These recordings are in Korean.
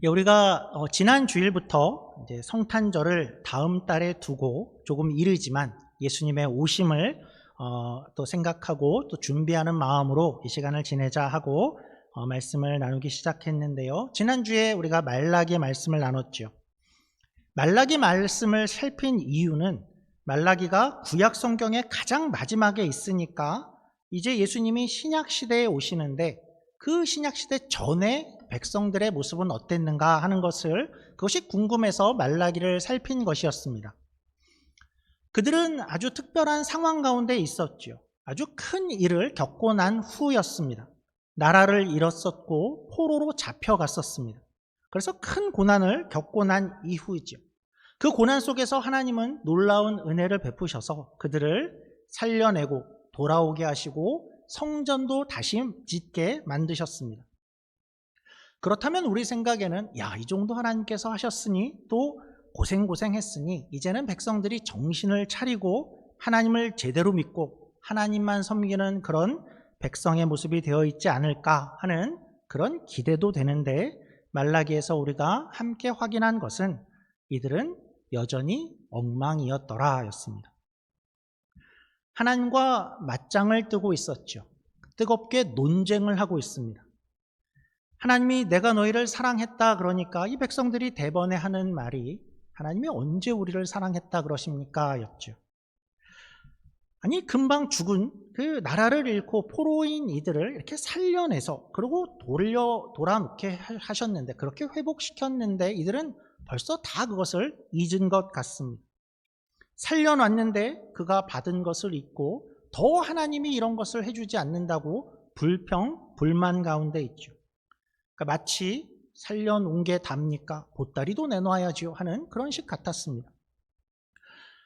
우리가 지난 주일부터 이제 성탄절을 다음 달에 두고 조금 이르지만 예수님의 오심을 또 생각하고 또 준비하는 마음으로 이 시간을 지내자 하고 말씀을 나누기 시작했는데요. 지난주에 우리가 말라기 말씀을 나눴죠. 말라기 말씀을 살핀 이유는 말라기가 구약 성경의 가장 마지막에 있으니까 이제 예수님이 신약 시대에 오시는데 그 신약 시대 전에 백성들의 모습은 어땠는가 하는 그것이 궁금해서 말라기를 살핀 것이었습니다. 그들은 아주 특별한 상황 가운데 있었죠. 아주 큰 일을 겪고 난 후였습니다. 나라를 잃었었고 포로로 잡혀갔었습니다. 그래서 큰 고난을 겪고 난 이후이죠. 그 고난 속에서 하나님은 놀라운 은혜를 베푸셔서 그들을 살려내고 돌아오게 하시고 성전도 다시 짓게 만드셨습니다. 그렇다면 우리 생각에는 이 정도 하나님께서 하셨으니 또 고생했으니 이제는 백성들이 정신을 차리고 하나님을 제대로 믿고 하나님만 섬기는 그런 백성의 모습이 되어 있지 않을까 하는 그런 기대도 되는데 말라기에서 우리가 함께 확인한 것은 이들은 여전히 엉망이었더라 였습니다. 하나님과 맞짱을 뜨고 있었죠. 뜨겁게 논쟁을 하고 있습니다. 하나님이 내가 너희를 사랑했다 그러니까 이 백성들이 대번에 하는 말이 하나님이 언제 우리를 사랑했다 그러십니까? 였죠. 아니 금방 죽은 그 나라를 잃고 포로인 이들을 이렇게 살려내서 그리고 돌아놓게 하셨는데 그렇게 회복시켰는데 이들은 벌써 다 그것을 잊은 것 같습니다. 살려놨는데 그가 받은 것을 잊고 더 하나님이 이런 것을 해주지 않는다고 불만 가운데 있죠. 그러니까 마치 살려놓은 게 답니까? 보따리도 내놔야지요 하는 그런 식 같았습니다.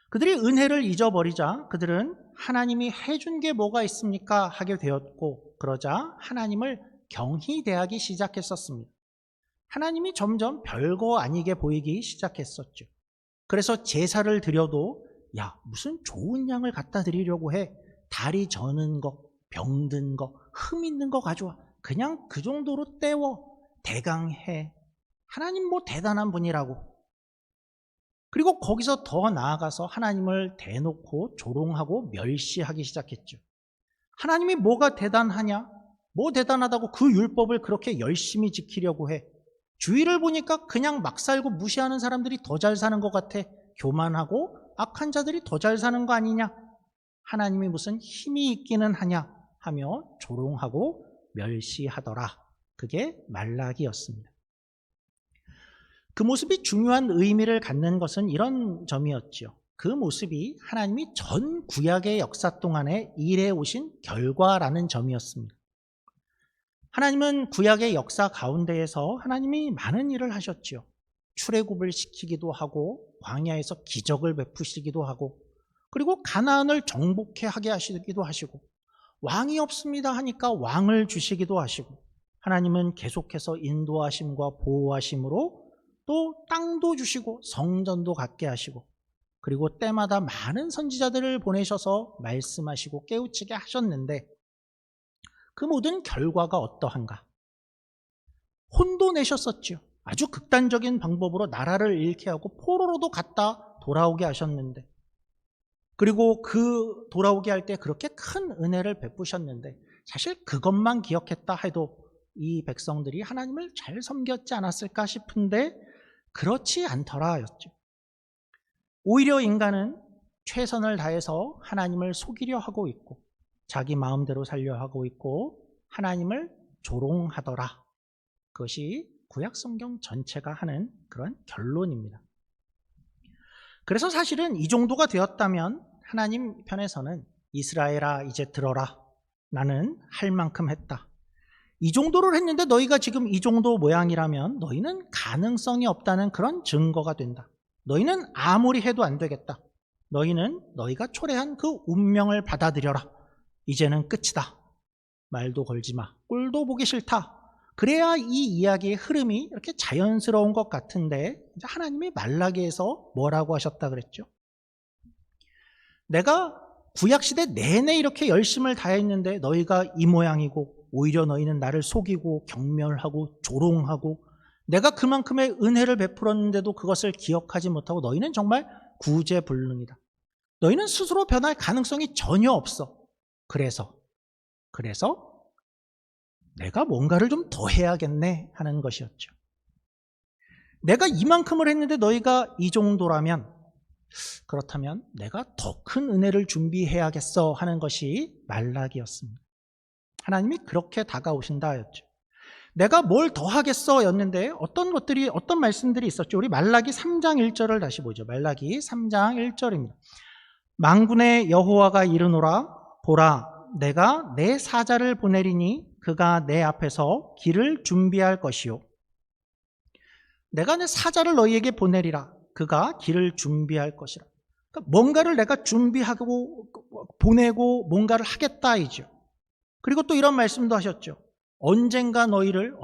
그들이 은혜를 잊어버리자 그들은 하나님이 해준 게 뭐가 있습니까? 하게 되었고 그러자 하나님을 경히대하기 시작했었습니다. 하나님이 점점 별거 아니게 보이기 시작했었죠. 그래서 제사를 드려도 무슨 좋은 양을 갖다 드리려고 해. 다리 저는 거, 병든 거, 흠 있는 거 가져와. 그냥 그 정도로 때워. 대강 해. 하나님 대단한 분이라고. 그리고 거기서 더 나아가서 하나님을 대놓고 조롱하고 멸시하기 시작했죠. 하나님이 뭐가 대단하냐? 뭐 대단하다고 그 율법을 그렇게 열심히 지키려고 해. 주위를 보니까 그냥 막 살고 무시하는 사람들이 더 잘 사는 것 같아. 교만하고 악한 자들이 더 잘 사는 거 아니냐? 하나님이 무슨 힘이 있기는 하냐? 하며 조롱하고 멸시하더라. 그게 말라기였습니다. 그 모습이 중요한 의미를 갖는 것은 이런 점이었죠. 그 모습이 하나님이 전 구약의 역사 동안에 일해 오신 결과라는 점이었습니다. 하나님은 구약의 역사 가운데에서 하나님이 많은 일을 하셨죠. 출애굽을 시키기도 하고 광야에서 기적을 베푸시기도 하고 그리고 가나안을 정복해 하게 하시기도 하시고 왕이 없습니다 하니까 왕을 주시기도 하시고 하나님은 계속해서 인도하심과 보호하심으로 또 땅도 주시고 성전도 갖게 하시고 그리고 때마다 많은 선지자들을 보내셔서 말씀하시고 깨우치게 하셨는데 그 모든 결과가 어떠한가? 혼도 내셨었죠. 아주 극단적인 방법으로 나라를 잃게 하고 포로로도 갔다 돌아오게 하셨는데 그리고 그 돌아오게 할 때 그렇게 큰 은혜를 베푸셨는데 사실 그것만 기억했다 해도 이 백성들이 하나님을 잘 섬겼지 않았을까 싶은데 그렇지 않더라였죠. 오히려 인간은 최선을 다해서 하나님을 속이려 하고 있고 자기 마음대로 살려 하고 있고 하나님을 조롱하더라. 그것이 구약 성경 전체가 하는 그런 결론입니다. 그래서 사실은 이 정도가 되었다면 하나님 편에서는 이스라엘아 이제 들어라. 나는 할 만큼 했다. 이 정도를 했는데 너희가 지금 이 정도 모양이라면 너희는 가능성이 없다는 그런 증거가 된다. 너희는 아무리 해도 안 되겠다. 너희는 너희가 초래한 그 운명을 받아들여라. 이제는 끝이다. 말도 걸지 마. 꼴도 보기 싫다. 그래야 이 이야기의 흐름이 이렇게 자연스러운 것 같은데 하나님이 말라기에서 뭐라고 하셨다 그랬죠? 내가 구약시대 내내 이렇게 열심을 다했는데 너희가 이 모양이고 오히려 너희는 나를 속이고 경멸하고 조롱하고 내가 그만큼의 은혜를 베풀었는데도 그것을 기억하지 못하고 너희는 정말 구제불능이다. 너희는 스스로 변할 가능성이 전혀 없어. 그래서 내가 뭔가를 좀 더 해야겠네 하는 것이었죠. 내가 이만큼을 했는데 너희가 이 정도라면, 그렇다면 내가 더 큰 은혜를 준비해야겠어 하는 것이 말라기였습니다. 하나님이 그렇게 다가오신다 하였죠. 내가 뭘 더 하겠어 였는데 어떤 말씀들이 있었죠. 우리 말라기 3장 1절을 다시 보죠. 말라기 3장 1절입니다. 만군의 여호와가 이르노라, 보라, 내가 내 사자를 보내리니 그가 내 앞에서 길을 준비할 것이요. 내가 내 사자를 너희에게 보내리라. 그가 길을 준비할 것이라. 그러니까 뭔가를 내가 준비하고 보내고 뭔가를 하겠다 이죠. 그리고 또 이런 말씀도 하셨죠. 언젠가 너희를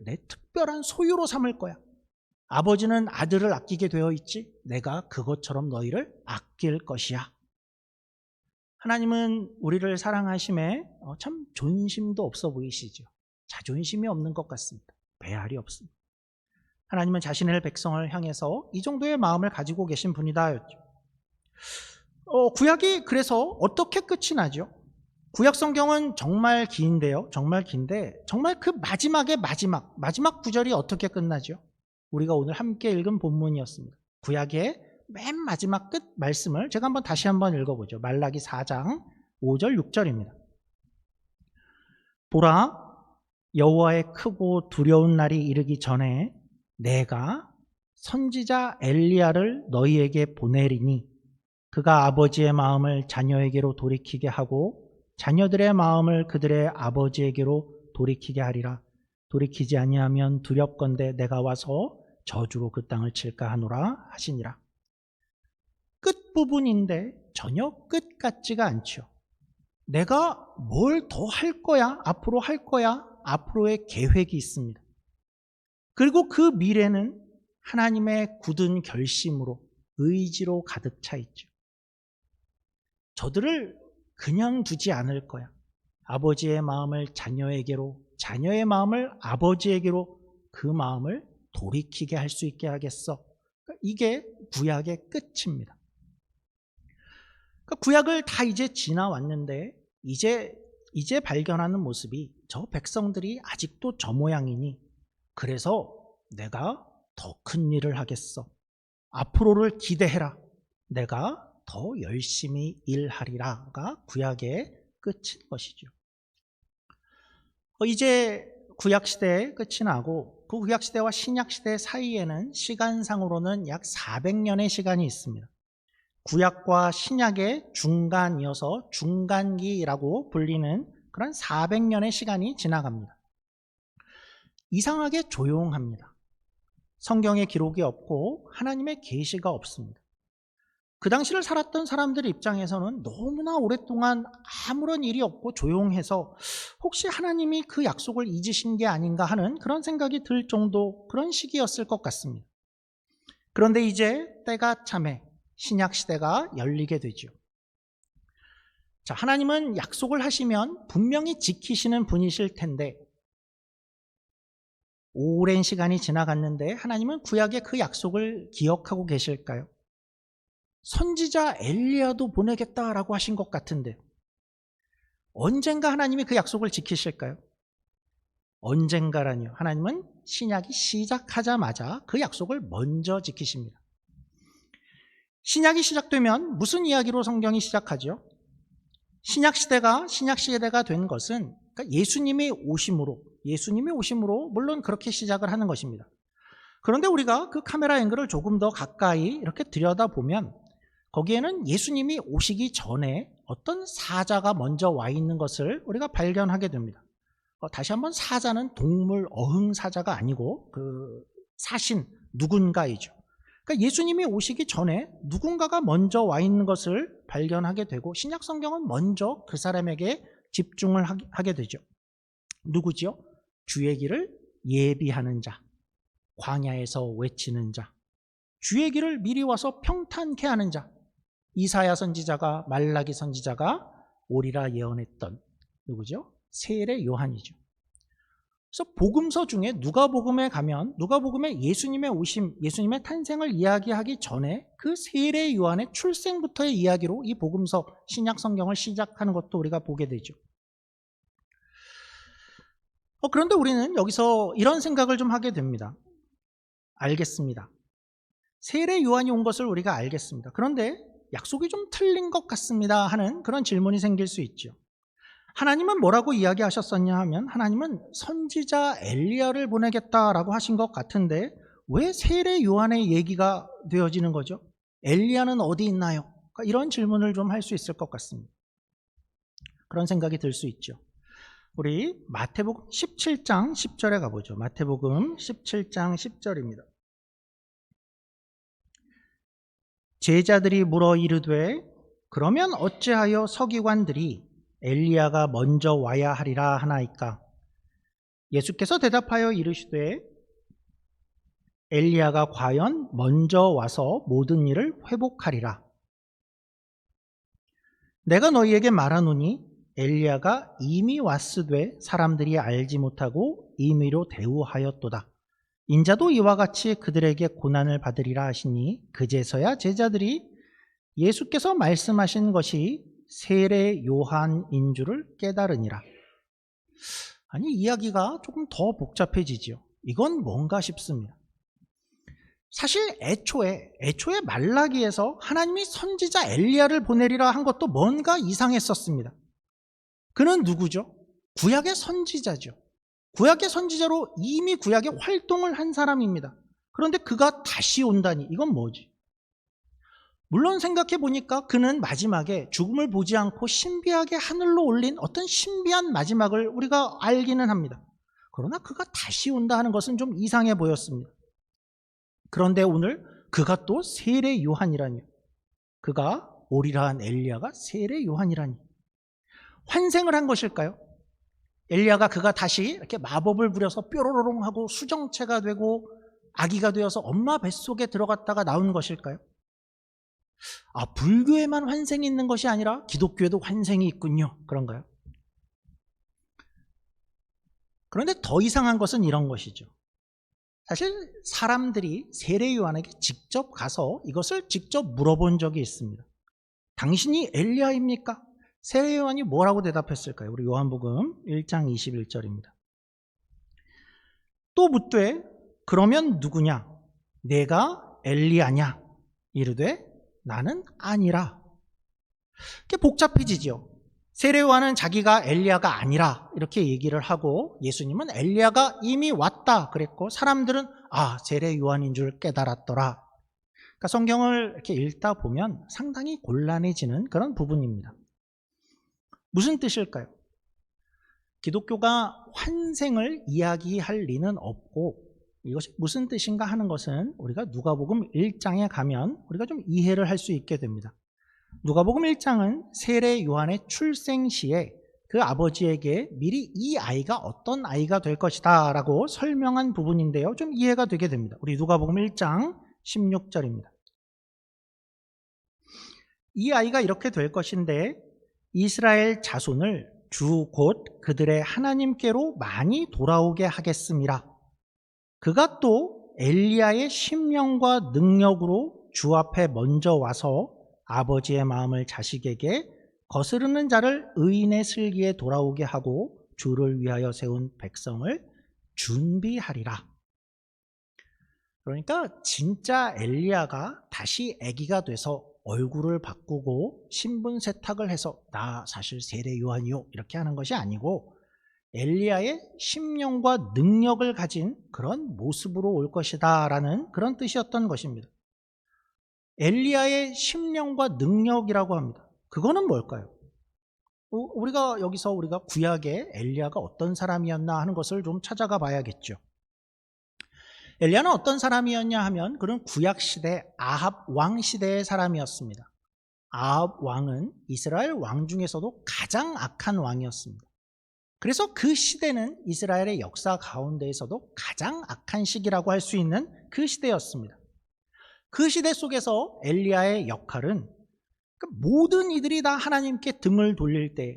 내 특별한 소유로 삼을 거야. 아버지는 아들을 아끼게 되어 있지 내가 그것처럼 너희를 아낄 것이야. 하나님은 우리를 사랑하심에 참 존심도 없어 보이시죠. 자존심이 없는 것 같습니다. 배알이 없습니다. 하나님은 자신의 백성을 향해서 이 정도의 마음을 가지고 계신 분이다 하였죠. 구약이 그래서 어떻게 끝이 나죠? 구약 성경은 정말 긴데요. 정말 긴데 정말 그 마지막의 마지막 구절이 어떻게 끝나죠? 우리가 오늘 함께 읽은 본문이었습니다. 구약의 맨 마지막 끝 말씀을 제가 다시 한번 읽어보죠. 말라기 4장 5절 6절입니다. 보라, 여호와의 크고 두려운 날이 이르기 전에 내가 선지자 엘리야를 너희에게 보내리니 그가 아버지의 마음을 자녀에게로 돌이키게 하고 자녀들의 마음을 그들의 아버지에게로 돌이키게 하리라. 돌이키지 아니하면 두렵건대 내가 와서 저주로 그 땅을 칠까 하노라 하시니라. 끝부분인데 전혀 끝 같지가 않죠. 내가 뭘 더 할 거야? 앞으로 할 거야? 앞으로의 계획이 있습니다. 그리고 그 미래는 하나님의 굳은 결심으로, 의지로 가득 차 있죠. 저들을 그냥 두지 않을 거야. 아버지의 마음을 자녀에게로, 자녀의 마음을 아버지에게로 그 마음을 돌이키게 할 수 있게 하겠어. 이게 구약의 끝입니다. 구약을 다 이제 지나왔는데 이제 발견하는 모습이 저 백성들이 아직도 저 모양이니 그래서 내가 더 큰 일을 하겠어. 앞으로를 기대해라. 내가 더 열심히 일하리라가 구약의 끝인 것이죠. 이제 구약시대의 끝이 나고 그 구약시대와 신약시대 사이에는 시간상으로는 약 400년의 시간이 있습니다. 구약과 신약의 중간이어서 중간기라고 불리는 그런 400년의 시간이 지나갑니다. 이상하게 조용합니다. 성경에 기록이 없고 하나님의 계시가 없습니다. 그 당시를 살았던 사람들 입장에서는 너무나 오랫동안 아무런 일이 없고 조용해서 혹시 하나님이 그 약속을 잊으신 게 아닌가 하는 그런 생각이 들 정도 그런 시기였을 것 같습니다. 그런데 이제 때가 참에 신약시대가 열리게 되죠. 자, 하나님은 약속을 하시면 분명히 지키시는 분이실 텐데 오랜 시간이 지나갔는데 하나님은 구약의 그 약속을 기억하고 계실까요? 선지자 엘리야도 보내겠다라고 하신 것 같은데 언젠가 하나님이 그 약속을 지키실까요? 언젠가라니요. 하나님은 신약이 시작하자마자 그 약속을 먼저 지키십니다. 신약이 시작되면 무슨 이야기로 성경이 시작하죠? 신약시대가 된 것은 그러니까 예수님이 오심으로 물론 그렇게 시작을 하는 것입니다. 그런데 우리가 그 카메라 앵글을 조금 더 가까이 이렇게 들여다보면 거기에는 예수님이 오시기 전에 어떤 사자가 먼저 와 있는 것을 우리가 발견하게 됩니다. 다시 한번 사자는 동물 어흥 사자가 아니고 그 사신 누군가이죠. 그러니까 예수님이 오시기 전에 누군가가 먼저 와 있는 것을 발견하게 되고 신약 성경은 먼저 그 사람에게 집중을 하게 되죠. 누구지요? 주의 길을 예비하는 자, 광야에서 외치는 자, 주의 길을 미리 와서 평탄케 하는 자, 이사야 선지자가 말라기 선지자가 오리라 예언했던 누구죠? 세례 요한이죠. 그래서 복음서 중에 누가복음에 가면 누가복음에 예수님의 오심, 예수님의 탄생을 이야기하기 전에 그 세례 요한의 출생부터의 이야기로 이 복음서 신약 성경을 시작하는 것도 우리가 보게 되죠. 그런데 우리는 여기서 이런 생각을 좀 하게 됩니다. 알겠습니다. 세례 요한이 온 것을 우리가 알겠습니다. 그런데 약속이 좀 틀린 것 같습니다 하는 그런 질문이 생길 수 있죠. 하나님은 뭐라고 이야기하셨었냐 하면 하나님은 선지자 엘리야를 보내겠다라고 하신 것 같은데 왜 세례 요한의 얘기가 되어지는 거죠? 엘리야는 어디 있나요? 이런 질문을 좀 할 수 있을 것 같습니다. 그런 생각이 들 수 있죠. 우리 마태복음 17장 10절에 가보죠. 마태복음 17장 10절입니다. 제자들이 물어 이르되 그러면 어찌하여 서기관들이 엘리야가 먼저 와야 하리라 하나이까? 예수께서 대답하여 이르시되 엘리야가 과연 먼저 와서 모든 일을 회복하리라. 내가 너희에게 말하노니 엘리야가 이미 왔으되 사람들이 알지 못하고 임의로 대우하였도다. 인자도 이와 같이 그들에게 고난을 받으리라 하시니 그제서야 제자들이 예수께서 말씀하신 것이 세례 요한인 줄을 깨달으니라. 아니, 이야기가 조금 더 복잡해지죠. 이건 뭔가 싶습니다. 사실 애초에 말라기에서 하나님이 선지자 엘리야를 보내리라 한 것도 뭔가 이상했었습니다. 그는 누구죠? 구약의 선지자죠. 구약의 선지자로 이미 구약의 활동을 한 사람입니다. 그런데 그가 다시 온다니 이건 뭐지? 물론 생각해 보니까 그는 마지막에 죽음을 보지 않고 신비하게 하늘로 올린 어떤 신비한 마지막을 우리가 알기는 합니다. 그러나 그가 다시 온다 하는 것은 좀 이상해 보였습니다. 그런데 오늘 그가 또 세례 요한이라니요. 그가 오리라 한 엘리야가 세례 요한이라니. 환생을 한 것일까요? 엘리야가 그가 다시 이렇게 마법을 부려서 뾰로로롱 하고 수정체가 되고 아기가 되어서 엄마 뱃속에 들어갔다가 나온 것일까요? 불교에만 환생이 있는 것이 아니라 기독교에도 환생이 있군요. 그런가요? 그런데 더 이상한 것은 이런 것이죠. 사실 사람들이 세례 요한에게 직접 가서 이것을 직접 물어본 적이 있습니다. 당신이 엘리야입니까? 세례 요한이 뭐라고 대답했을까요? 우리 요한복음 1장 21절입니다. 또 묻되 그러면 누구냐? 내가 엘리야냐? 이르되 나는 아니라. 이게 복잡해지죠. 세례 요한은 자기가 엘리야가 아니라 이렇게 얘기를 하고 예수님은 엘리야가 이미 왔다 그랬고 사람들은 세례 요한인 줄 깨달았더라. 그러니까 성경을 이렇게 읽다 보면 상당히 곤란해지는 그런 부분입니다. 무슨 뜻일까요? 기독교가 환생을 이야기할 리는 없고 이것이 무슨 뜻인가 하는 것은 우리가 누가복음 1장에 가면 우리가 좀 이해를 할 수 있게 됩니다. 누가복음 1장은 세례 요한의 출생 시에 그 아버지에게 미리 이 아이가 어떤 아이가 될 것이다 라고 설명한 부분인데요. 좀 이해가 되게 됩니다. 우리 누가복음 1장 16절입니다. 이 아이가 이렇게 될 것인데 이스라엘 자손을 주 곧 그들의 하나님께로 많이 돌아오게 하겠음이라. 그가 또 엘리야의 심령과 능력으로 주 앞에 먼저 와서 아버지의 마음을 자식에게 거스르는 자를 의인의 슬기에 돌아오게 하고 주를 위하여 세운 백성을 준비하리라. 그러니까 진짜 엘리야가 다시 아기가 돼서 얼굴을 바꾸고 신분 세탁을 해서 나 사실 세례 요한이요 이렇게 하는 것이 아니고 엘리야의 심령과 능력을 가진 그런 모습으로 올 것이다 라는 그런 뜻이었던 것입니다. 엘리야의 심령과 능력이라고 합니다. 그거는 뭘까요? 우리가 여기서 우리가 구약의 엘리야가 어떤 사람이었나 하는 것을 좀 찾아가 봐야겠죠. 엘리야는 어떤 사람이었냐 하면 그는 구약시대 아합 왕 시대의 사람이었습니다. 아합 왕은 이스라엘 왕 중에서도 가장 악한 왕이었습니다. 그래서 그 시대는 이스라엘의 역사 가운데에서도 가장 악한 시기라고 할 수 있는 그 시대였습니다. 그 시대 속에서 엘리야의 역할은 모든 이들이 다 하나님께 등을 돌릴 때,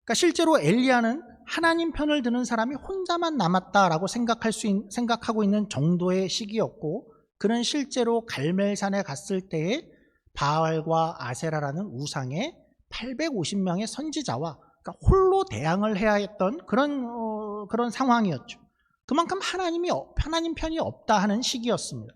그러니까 실제로 엘리야는 하나님 편을 드는 사람이 혼자만 남았다라고 생각하고 있는 정도의 시기였고, 그는 실제로 갈멜산에 갔을 때에 바알과 아세라라는 우상의 850명의 선지자와 그러니까 홀로 대항을 해야 했던 그런 상황이었죠. 그만큼 하나님 편이 없다 하는 시기였습니다.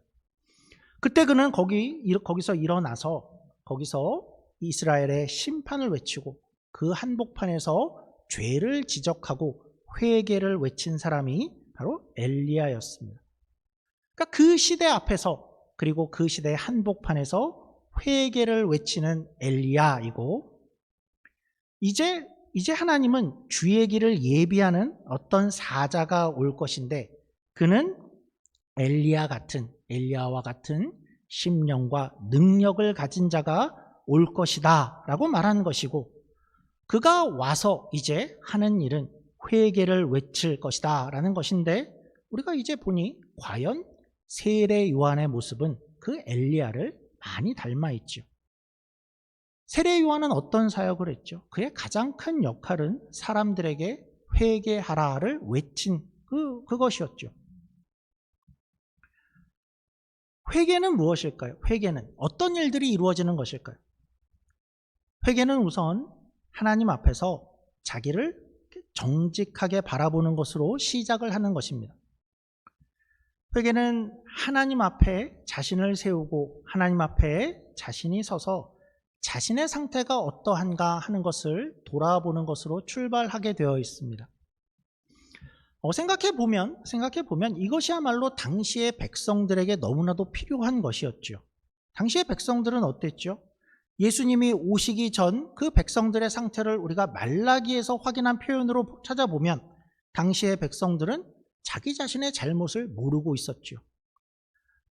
그때 그는 거기서 일어나서 거기서 이스라엘의 심판을 외치고 그 한복판에서 죄를 지적하고 회개를 외친 사람이 바로 엘리야였습니다. 그러니까 그 시대 앞에서 그리고 그 시대의 한복판에서 회개를 외치는 엘리야이고, 이제 하나님은 주의 길을 예비하는 어떤 사자가 올 것인데, 그는 엘리야와 같은 심령과 능력을 가진 자가 올 것이다 라고 말하는 것이고, 그가 와서 이제 하는 일은 회개를 외칠 것이다 라는 것인데, 우리가 이제 보니 과연 세례 요한의 모습은 그 엘리야를 많이 닮아 있죠. 세례 요한은 어떤 사역을 했죠? 그의 가장 큰 역할은 사람들에게 회개하라를 외친 그것이었죠. 회개는 무엇일까요? 회개는 어떤 일들이 이루어지는 것일까요? 회개는 우선 하나님 앞에서 자기를 정직하게 바라보는 것으로 시작을 하는 것입니다. 회개는 하나님 앞에 자신을 세우고 하나님 앞에 자신이 서서 자신의 상태가 어떠한가 하는 것을 돌아보는 것으로 출발하게 되어 있습니다. 생각해 보면 이것이야말로 당시의 백성들에게 너무나도 필요한 것이었죠. 당시의 백성들은 어땠죠? 예수님이 오시기 전 그 백성들의 상태를 우리가 말라기에서 확인한 표현으로 찾아보면 당시의 백성들은 자기 자신의 잘못을 모르고 있었죠.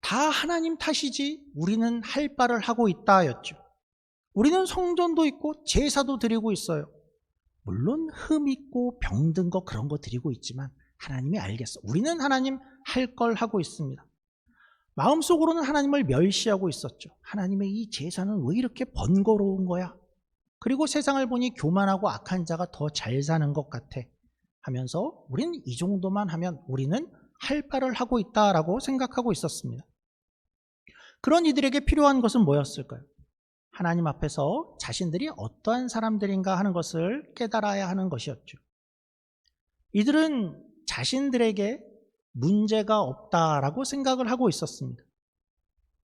다 하나님 탓이지 우리는 할 바를 하고 있다였죠. 우리는 성전도 있고 제사도 드리고 있어요. 물론 흠 있고 병든 거 그런 거 드리고 있지만 하나님이 알겠어. 우리는 하나님 할 걸 하고 있습니다. 마음속으로는 하나님을 멸시하고 있었죠. 하나님의 이 제사는 왜 이렇게 번거로운 거야? 그리고 세상을 보니 교만하고 악한 자가 더 잘 사는 것 같아 하면서 우리는 이 정도만 하면 우리는 할 바를 하고 있다라고 생각하고 있었습니다. 그런 이들에게 필요한 것은 뭐였을까요? 하나님 앞에서 자신들이 어떠한 사람들인가 하는 것을 깨달아야 하는 것이었죠. 이들은 자신들에게 문제가 없다라고 생각을 하고 있었습니다.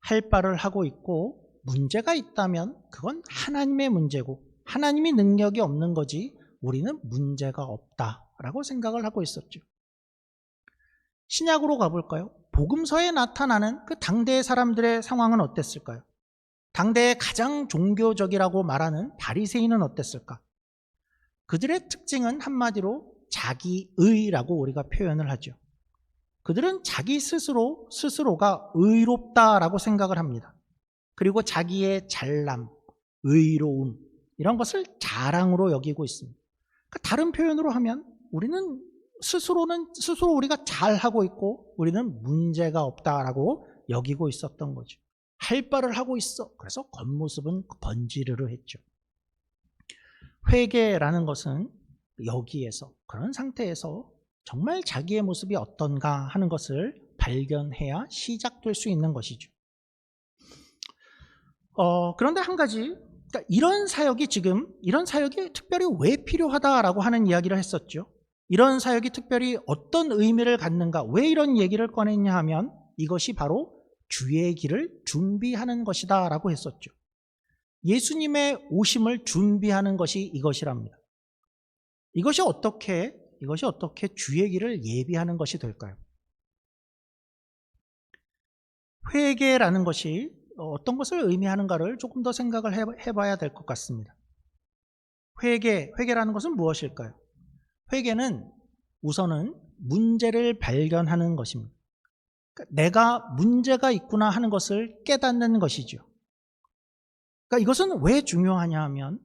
할 바를 하고 있고 문제가 있다면 그건 하나님의 문제고 하나님이 능력이 없는 거지 우리는 문제가 없다라고 생각을 하고 있었죠. 신약으로 가볼까요? 복음서에 나타나는 그 당대의 사람들의 상황은 어땠을까요? 당대의 가장 종교적이라고 말하는 바리새인은 어땠을까? 그들의 특징은 한마디로 자기의라고 우리가 표현을 하죠. 그들은 자기 스스로가 의롭다라고 생각을 합니다. 그리고 자기의 잘남, 의로움 이런 것을 자랑으로 여기고 있습니다. 그러니까 다른 표현으로 하면 우리는 스스로 우리가 잘하고 있고 우리는 문제가 없다라고 여기고 있었던 거죠. 할 바를 하고 있어. 그래서 겉모습은 번지르르 했죠. 회개라는 것은 여기에서 그런 상태에서 정말 자기의 모습이 어떤가 하는 것을 발견해야 시작될 수 있는 것이죠. 그런데 한 가지, 그러니까 이런 사역이 특별히 왜 필요하다라고 하는 이야기를 했었죠. 이런 사역이 특별히 어떤 의미를 갖는가, 왜 이런 얘기를 꺼냈냐 하면 이것이 바로 주의 길을 준비하는 것이다 라고 했었죠. 예수님의 오심을 준비하는 것이 이것이랍니다. 이것이 어떻게 주의 길을 예비하는 것이 될까요? 회개라는 것이 어떤 것을 의미하는가를 조금 더 생각을 해봐야 될 것 같습니다. 회개라는 것은 무엇일까요? 회개는 우선은 문제를 발견하는 것입니다. 내가 문제가 있구나 하는 것을 깨닫는 것이죠. 그러니까 이것은 왜 중요하냐 하면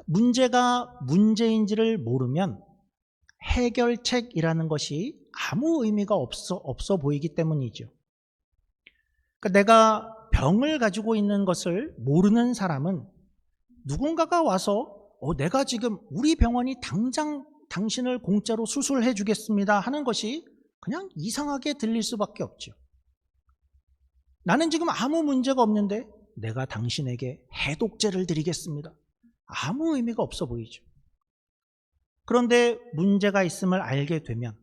문제가 문제인지를 모르면 해결책이라는 것이 아무 의미가 없어 보이기 때문이죠. 그러니까 내가 병을 가지고 있는 것을 모르는 사람은 누군가가 와서 내가 지금 우리 병원이 당장 당신을 공짜로 수술해 주겠습니다 하는 것이 그냥 이상하게 들릴 수밖에 없죠. 나는 지금 아무 문제가 없는데 내가 당신에게 해독제를 드리겠습니다. 아무 의미가 없어 보이죠. 그런데 문제가 있음을 알게 되면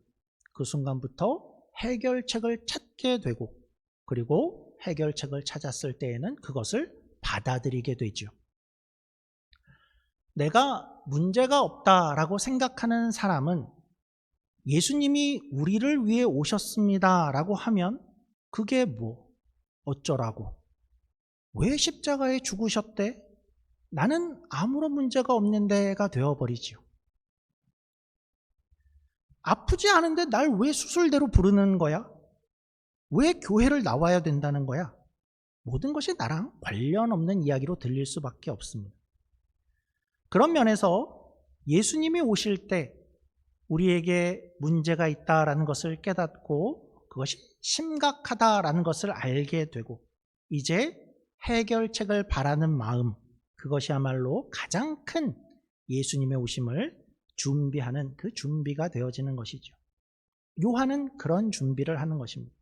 그 순간부터 해결책을 찾게 되고, 그리고 해결책을 찾았을 때에는 그것을 받아들이게 되죠. 내가 문제가 없다라고 생각하는 사람은 예수님이 우리를 위해 오셨습니다라고 하면 그게 뭐 어쩌라고, 왜 십자가에 죽으셨대? 나는 아무런 문제가 없는데가 되어버리지요. 아프지 않은데 날 왜 수술대로 부르는 거야? 왜 교회를 나와야 된다는 거야? 모든 것이 나랑 관련 없는 이야기로 들릴 수밖에 없습니다. 그런 면에서 예수님이 오실 때 우리에게 문제가 있다라는 것을 깨닫고 그것이 심각하다라는 것을 알게 되고 이제 해결책을 바라는 마음, 그것이야말로 가장 큰 예수님의 오심을 준비하는 그 준비가 되어지는 것이죠. 요한은 그런 준비를 하는 것입니다.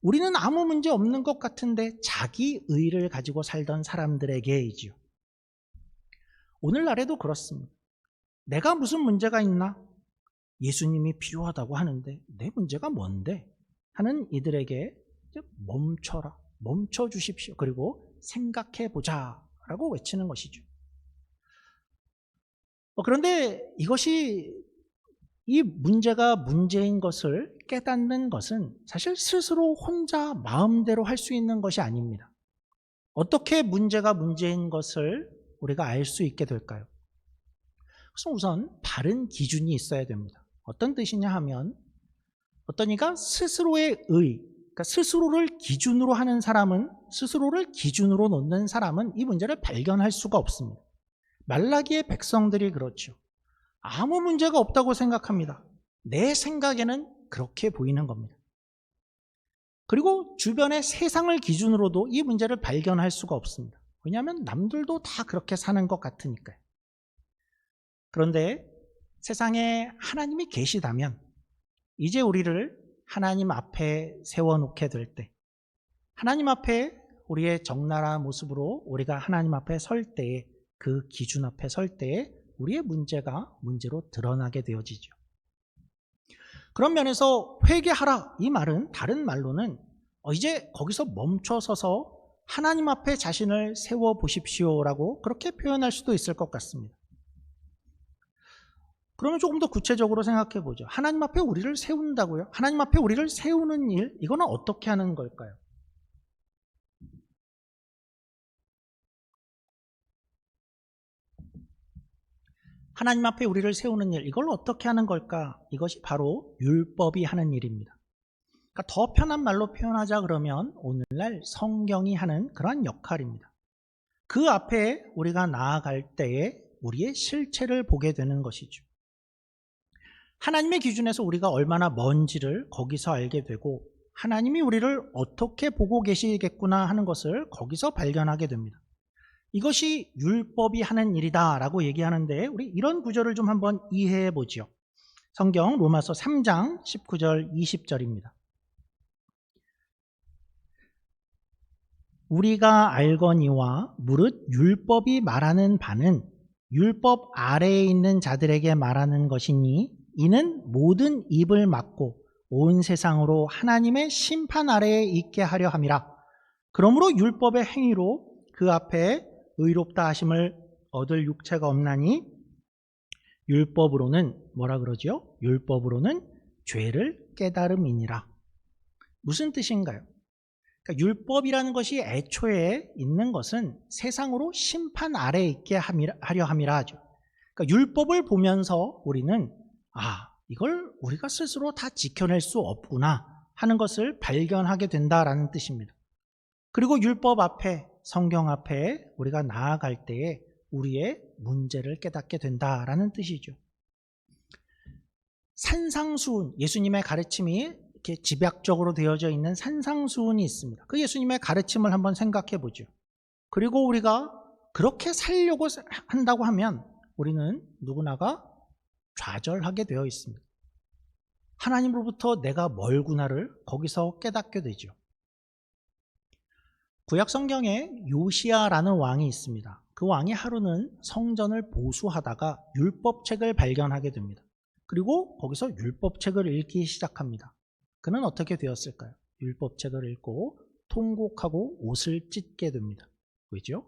우리는 아무 문제 없는 것 같은데 자기 의를 가지고 살던 사람들에게이지요. 오늘날에도 그렇습니다. 내가 무슨 문제가 있나? 예수님이 필요하다고 하는데 내 문제가 뭔데? 하는 이들에게 멈춰라, 멈춰 주십시오. 그리고 생각해 보자 라고 외치는 것이죠. 그런데 이 문제가 문제인 것을 깨닫는 것은 사실 스스로 혼자 마음대로 할 수 있는 것이 아닙니다. 어떻게 문제가 문제인 것을 우리가 알 수 있게 될까요? 그래서 우선 바른 기준이 있어야 됩니다. 어떤 뜻이냐 하면 어떤 이가 스스로의 그러니까 스스로를 기준으로 하는 사람은, 스스로를 기준으로 놓는 사람은 이 문제를 발견할 수가 없습니다. 말라기의 백성들이 그렇죠. 아무 문제가 없다고 생각합니다. 내 생각에는 그렇게 보이는 겁니다. 그리고 주변의 세상을 기준으로도 이 문제를 발견할 수가 없습니다. 왜냐하면 남들도 다 그렇게 사는 것 같으니까요. 그런데 세상에 하나님이 계시다면 이제 우리를 하나님 앞에 세워놓게 될 때, 하나님 앞에 우리의 적나라한 모습으로 우리가 하나님 앞에 설 때에, 그 기준 앞에 설 때에 우리의 문제가 문제로 드러나게 되어지죠. 그런 면에서 회개하라, 이 말은 다른 말로는 이제 거기서 멈춰서서 하나님 앞에 자신을 세워보십시오라고 그렇게 표현할 수도 있을 것 같습니다. 그러면 조금 더 구체적으로 생각해 보죠. 하나님 앞에 우리를 세운다고요? 하나님 앞에 우리를 세우는 일, 이거는 어떻게 하는 걸까요? 하나님 앞에 우리를 세우는 일, 이걸 어떻게 하는 걸까? 이것이 바로 율법이 하는 일입니다. 그러니까 더 편한 말로 표현하자 그러면 오늘날 성경이 하는 그런 역할입니다. 그 앞에 우리가 나아갈 때에 우리의 실체를 보게 되는 것이죠. 하나님의 기준에서 우리가 얼마나 먼지를 거기서 알게 되고 하나님이 우리를 어떻게 보고 계시겠구나 하는 것을 거기서 발견하게 됩니다. 이것이 율법이 하는 일이다 라고 얘기하는데 우리 이런 구절을 좀 한번 이해해 보죠. 성경 로마서 3장 19절 20절입니다. 우리가 알거니와 무릇 율법이 말하는 바는 율법 아래에 있는 자들에게 말하는 것이니 이는 모든 입을 막고 온 세상으로 하나님의 심판 아래에 있게 하려 함이라. 그러므로 율법의 행위로 그 앞에 의롭다 하심을 얻을 육체가 없나니 율법으로는 뭐라 그러죠? 율법으로는 죄를 깨달음이니라. 무슨 뜻인가요? 그러니까 율법이라는 것이 애초에 있는 것은 세상으로 심판 아래에 있게 하려 함이라 하죠. 그러니까 율법을 보면서 우리는 이걸 우리가 스스로 다 지켜낼 수 없구나 하는 것을 발견하게 된다라는 뜻입니다. 그리고 율법 앞에, 성경 앞에 우리가 나아갈 때에 우리의 문제를 깨닫게 된다라는 뜻이죠. 산상수훈, 예수님의 가르침이 이렇게 집약적으로 되어져 있는 산상수훈이 있습니다. 그 예수님의 가르침을 한번 생각해 보죠. 그리고 우리가 그렇게 살려고 한다고 하면 우리는 누구나가 좌절하게 되어 있습니다. 하나님으로부터 내가 멀구나를 거기서 깨닫게 되죠. 구약 성경에 요시야라는 왕이 있습니다. 그 왕이 하루는 성전을 보수하다가 율법책을 발견하게 됩니다. 그리고 거기서 율법책을 읽기 시작합니다. 그는 어떻게 되었을까요? 율법책을 읽고 통곡하고 옷을 찢게 됩니다. 왜죠?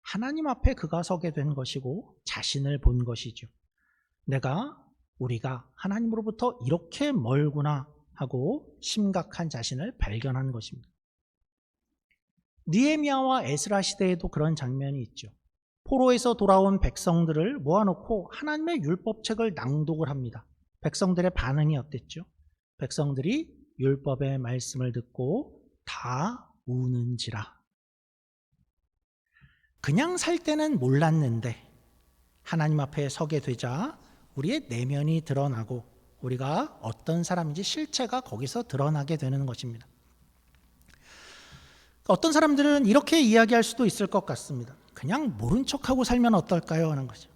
하나님 앞에 그가 서게 된 것이고 자신을 본 것이죠. 우리가 하나님으로부터 이렇게 멀구나 하고 심각한 자신을 발견한 것입니다. 느헤미야와 에스라 시대에도 그런 장면이 있죠. 포로에서 돌아온 백성들을 모아놓고 하나님의 율법책을 낭독을 합니다. 백성들의 반응이 어땠죠? 백성들이 율법의 말씀을 듣고 다 우는지라. 그냥 살 때는 몰랐는데 하나님 앞에 서게 되자 우리의 내면이 드러나고 우리가 어떤 사람인지 실체가 거기서 드러나게 되는 것입니다. 어떤 사람들은 이렇게 이야기할 수도 있을 것 같습니다. 그냥 모른 척하고 살면 어떨까요? 하는 거죠.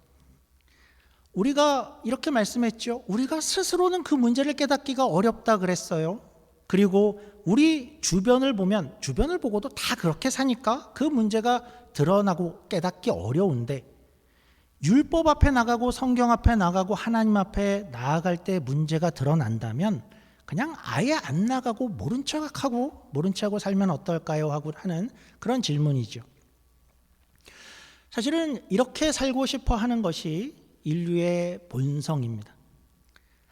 우리가 이렇게 말씀했죠. 우리가 스스로는 그 문제를 깨닫기가 어렵다 그랬어요. 그리고 우리 주변을 보고도 다 그렇게 사니까 그 문제가 드러나고 깨닫기 어려운데 율법 앞에 나가고 성경 앞에 나가고 하나님 앞에 나아갈 때 문제가 드러난다면 그냥 아예 안 나가고 모른 척하고 살면 어떨까요? 하고 하는 그런 질문이죠. 사실은 이렇게 살고 싶어 하는 것이 인류의 본성입니다.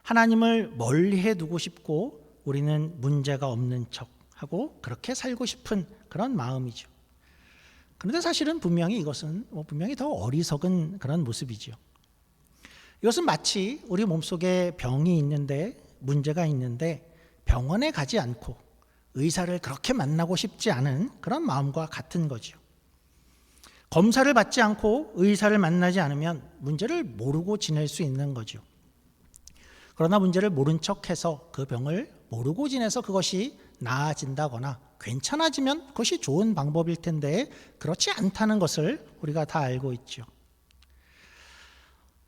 하나님을 멀리해 두고 싶고 우리는 문제가 없는 척하고 그렇게 살고 싶은 그런 마음이죠. 그런데 사실은 이것은 분명히 더 어리석은 그런 모습이죠. 이것은 마치 우리 몸속에 병이 있는데 문제가 있는데 병원에 가지 않고 의사를 그렇게 만나고 싶지 않은 그런 마음과 같은 거죠. 검사를 받지 않고 의사를 만나지 않으면 문제를 모르고 지낼 수 있는 거죠. 그러나 문제를 모른 척해서 그 병을 모르고 지내서 그것이 나아진다거나 괜찮아지면 그것이 좋은 방법일 텐데 그렇지 않다는 것을 우리가 다 알고 있죠.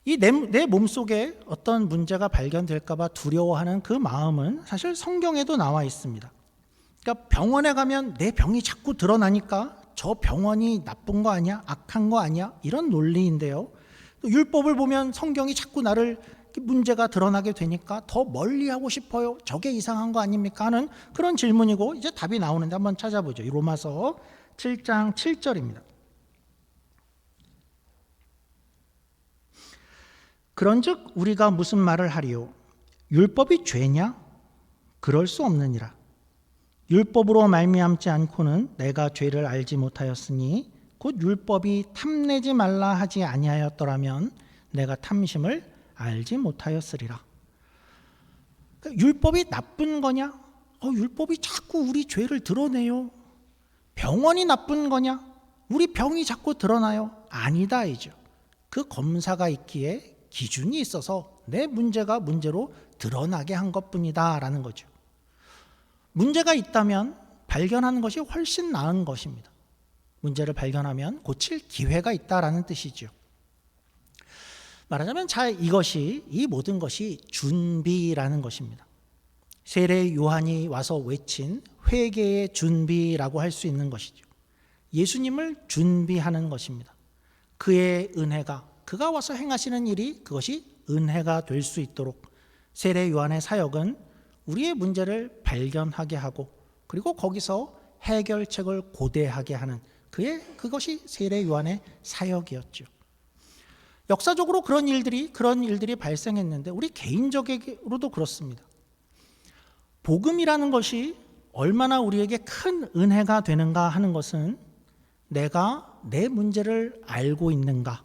이 내 몸속에 어떤 문제가 발견될까 봐 두려워하는 그 마음은 사실 성경에도 나와 있습니다. 그러니까 병원에 가면 내 병이 자꾸 드러나니까 저 병원이 나쁜 거 아니야? 악한 거 아니야? 이런 논리인데요. 또 율법을 보면 성경이 자꾸 나를 문제가 드러나게 되니까 더 멀리하고 싶어요. 저게 이상한 거 아닙니까? 하는 그런 질문이고 이제 답이 나오는데 한번 찾아보죠. 로마서 7장 7절입니다. 그런즉 우리가 무슨 말을 하리요? 율법이 죄냐? 그럴 수 없느니라. 율법으로 말미암지 않고는 내가 죄를 알지 못하였으니 곧 율법이 탐내지 말라 하지 아니하였더라면 내가 탐심을 알지 못하였으리라. 그러니까 율법이 나쁜 거냐? 율법이 자꾸 우리 죄를 드러내요. 병원이 나쁜 거냐? 우리 병이 자꾸 드러나요. 아니다 이죠. 그 검사가 있기에 기준이 있어서 내 문제가 문제로 드러나게 한 것뿐이다 라는 거죠. 문제가 있다면 발견하는 것이 훨씬 나은 것입니다. 문제를 발견하면 고칠 기회가 있다라는 뜻이죠. 말하자면 이 모든 것이 준비라는 것입니다. 세례 요한이 와서 외친 회개의 준비라고 할 수 있는 것이죠. 예수님을 준비하는 것입니다. 그의 은혜가 그가 와서 행하시는 일이 그것이 은혜가 될 수 있도록 세례 요한의 사역은 우리의 문제를 발견하게 하고 그리고 거기서 해결책을 고대하게 하는 그것이 세례 요한의 사역이었죠. 역사적으로 그런 일들이 발생했는데 우리 개인적으로도 그렇습니다. 복음이라는 것이 얼마나 우리에게 큰 은혜가 되는가 하는 것은 내가 내 문제를 알고 있는가,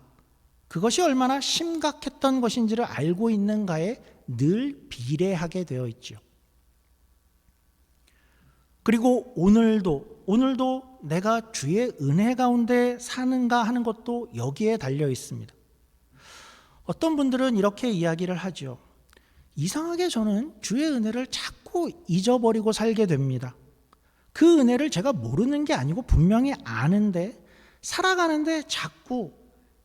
그것이 얼마나 심각했던 것인지를 알고 있는가에 늘 비례하게 되어 있죠. 그리고 오늘도 내가 주의 은혜 가운데 사는가 하는 것도 여기에 달려 있습니다. 어떤 분들은 이렇게 이야기를 하죠. 이상하게 저는 주의 은혜를 자꾸 잊어버리고 살게 됩니다. 그 은혜를 제가 모르는 게 아니고 분명히 아는데 살아가는데 자꾸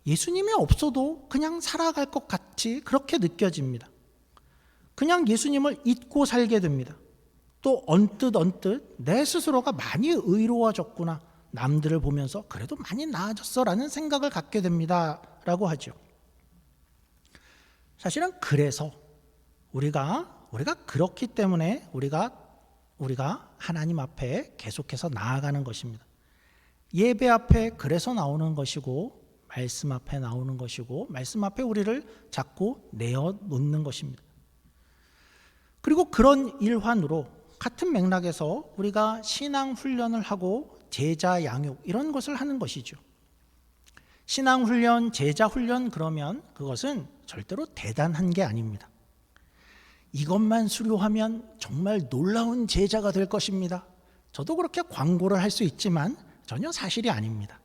예수님이 없어도 그냥 살아갈 것 같이 그렇게 느껴집니다. 그냥 예수님을 잊고 살게 됩니다. 또 언뜻 내 스스로가 많이 의로워졌구나, 남들을 보면서 그래도 많이 나아졌어 라는 생각을 갖게 됩니다 라고 하죠. 사실은 그래서 우리가 그렇기 때문에 우리가 하나님 앞에 계속해서 나아가는 것입니다. 예배 앞에 그래서 나오는 것이고, 말씀 앞에 나오는 것이고, 말씀 앞에 우리를 자꾸 내어놓는 것입니다. 그리고 그런 일환으로 같은 맥락에서 우리가 신앙 훈련을 하고 제자 양육 이런 것을 하는 것이죠. 신앙 훈련, 제자 훈련 그러면 그것은 절대로 대단한 게 아닙니다. 이것만 수료하면 정말 놀라운 제자가 될 것입니다. 저도 그렇게 광고를 할 수 있지만 전혀 사실이 아닙니다.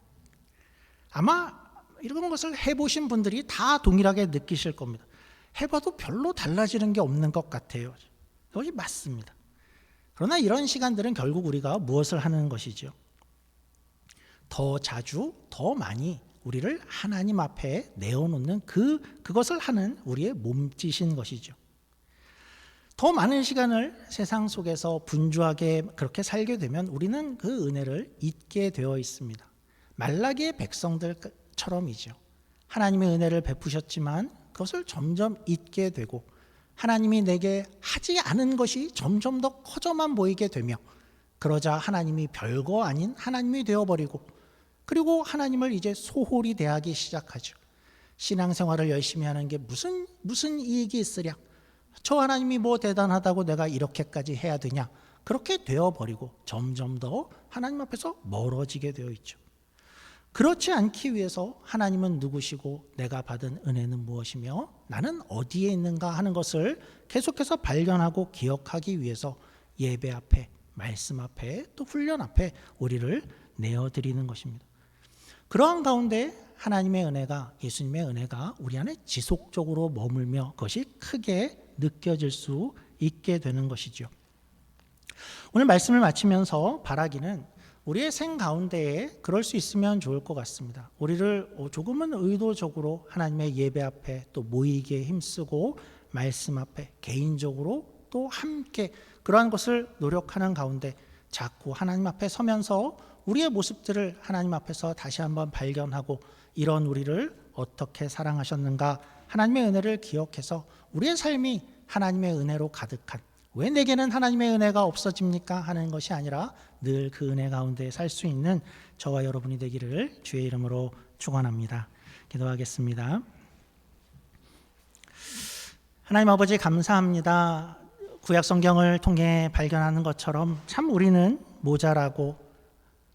아마 이런 것을 해보신 분들이 다 동일하게 느끼실 겁니다. 해봐도 별로 달라지는 게 없는 것 같아요. 그것이 맞습니다. 그러나 이런 시간들은 결국 우리가 무엇을 하는 것이죠? 더 자주, 더 많이 우리를 하나님 앞에 내어놓는 그것을 하는 우리의 몸짓인 것이죠. 더 많은 시간을 세상 속에서 분주하게 그렇게 살게 되면 우리는 그 은혜를 잊게 되어 있습니다. 말라기의 백성들처럼이죠. 하나님의 은혜를 베푸셨지만 그것을 점점 잊게 되고, 하나님이 내게 하지 않은 것이 점점 더 커져만 보이게 되며, 그러자 하나님이 별거 아닌 하나님이 되어버리고, 그리고 하나님을 이제 소홀히 대하기 시작하죠. 신앙생활을 열심히 하는 게 무슨 이익이 있으랴? 저 하나님이 뭐 대단하다고 내가 이렇게까지 해야 되냐? 그렇게 되어버리고 점점 더 하나님 앞에서 멀어지게 되어 있죠. 그렇지 않기 위해서 하나님은 누구시고 내가 받은 은혜는 무엇이며 나는 어디에 있는가 하는 것을 계속해서 발견하고 기억하기 위해서 예배 앞에, 말씀 앞에, 또 훈련 앞에 우리를 내어드리는 것입니다. 그러한 가운데 하나님의 은혜가, 예수님의 은혜가 우리 안에 지속적으로 머물며 그것이 크게 느껴질 수 있게 되는 것이죠. 오늘 말씀을 마치면서 바라기는 우리의 생 가운데에 그럴 수 있으면 좋을 것 같습니다. 우리를 조금은 의도적으로 하나님의 예배 앞에 또 모이기에 힘쓰고, 말씀 앞에 개인적으로 또 함께 그러한 것을 노력하는 가운데 자꾸 하나님 앞에 서면서 우리의 모습들을 하나님 앞에서 다시 한번 발견하고, 이런 우리를 어떻게 사랑하셨는가, 하나님의 은혜를 기억해서 우리의 삶이 하나님의 은혜로 가득한, 왜 내게는 하나님의 은혜가 없어집니까? 하는 것이 아니라 늘 그 은혜 가운데 살 수 있는 저와 여러분이 되기를 주의 이름으로 축원합니다. 기도하겠습니다. 하나님 아버지, 감사합니다. 구약 성경을 통해 발견하는 것처럼 참 우리는 모자라고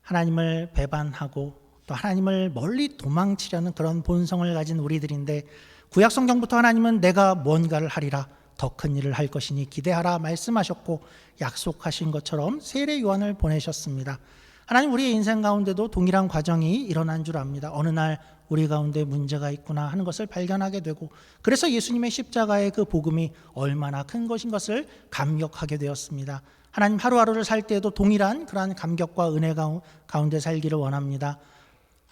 하나님을 배반하고 또 하나님을 멀리 도망치려는 그런 본성을 가진 우리들인데, 구약 성경부터 하나님은 내가 뭔가를 하리라, 더 큰 일을 할 것이니 기대하라 말씀하셨고, 약속하신 것처럼 세례 요한을 보내셨습니다. 하나님, 우리의 인생 가운데도 동일한 과정이 일어난 줄 압니다. 어느 날 우리 가운데 문제가 있구나 하는 것을 발견하게 되고, 그래서 예수님의 십자가의 그 복음이 얼마나 큰 것인 것을 감격하게 되었습니다. 하나님, 하루하루를 살 때에도 동일한 그러한 감격과 은혜 가운데 살기를 원합니다.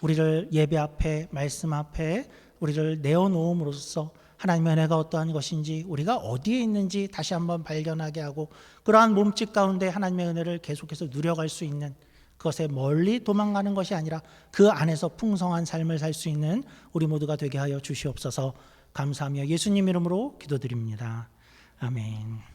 우리를 예배 앞에, 말씀 앞에 우리를 내어놓음으로써 하나님의 은혜가 어떠한 것인지, 우리가 어디에 있는지 다시 한번 발견하게 하고, 그러한 몸짓 가운데 하나님의 은혜를 계속해서 누려갈 수 있는, 그것에 멀리 도망가는 것이 아니라 그 안에서 풍성한 삶을 살 수 있는 우리 모두가 되게 하여 주시옵소서. 감사하며 예수님 이름으로 기도드립니다. 아멘.